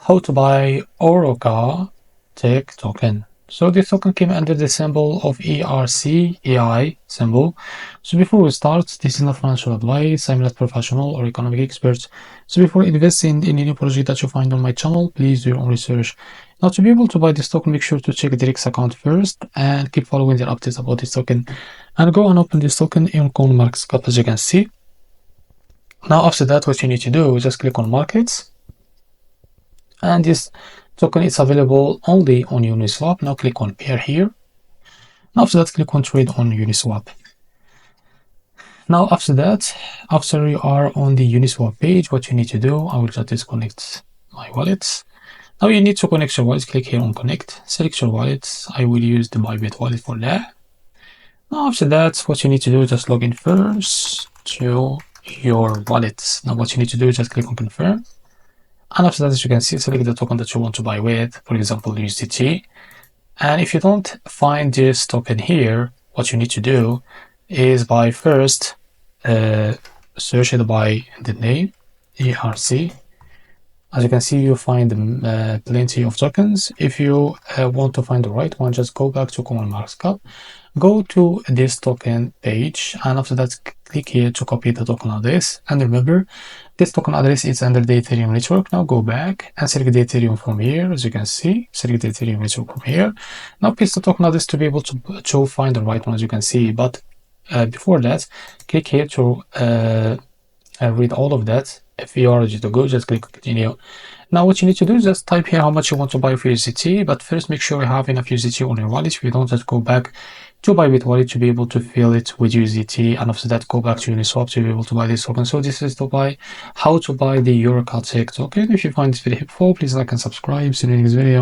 how to buy Euruka tech token. So this token came under the symbol of ERC-AI symbol. So before we start, this is not financial advice. I'm not professional or economic expert. So before investing in any project that you find on my channel, please do your own research. Now, to be able to buy this token, make sure to check the Direct account first and keep following the updates about this token. And go and open this token in CoinMarketCap, as you can see. Now, after that, what you need to do is just click on Markets. And this token is available only on Uniswap. Now click on pair here. Now after that, click on trade on Uniswap. Now after that, after you are on the Uniswap page, what you need to do, I will just disconnect my wallets. Now you need to connect your wallet. Click here on connect, select your wallets. I will use the PayPath wallet for that. Now after that, what you need to do is just log in first to your wallet. Now what you need to do is just click on confirm. And after that, as you can see, select the token that you want to buy with, for example, USDT. And if you don't find this token here, what you need to do is by first search it by the name ERC. As you can see, you find plenty of tokens. If you want to find the right one, just go back to CoinMarketCap, go to this token page, and after that, click here to copy the token address. And remember, this token address is under the Ethereum network. Now go back and select the Ethereum from here. As you can see, select the Ethereum network from here. Now paste the token address to be able to find the right one, as you can see. But before that, click here to read all of that. If you are ready to go, just click continue. Now what you need to do is just type here how much you want to buy for USDT, but first make sure you have enough USDT on your wallet. If you don't, just go back to PayPath wallet to be able to fill it with USDT, and after that go back to Uniswap to be able to buy this token. So this is how to buy the Euruka tech token. If you find this video helpful, please like and subscribe. See you in the next video.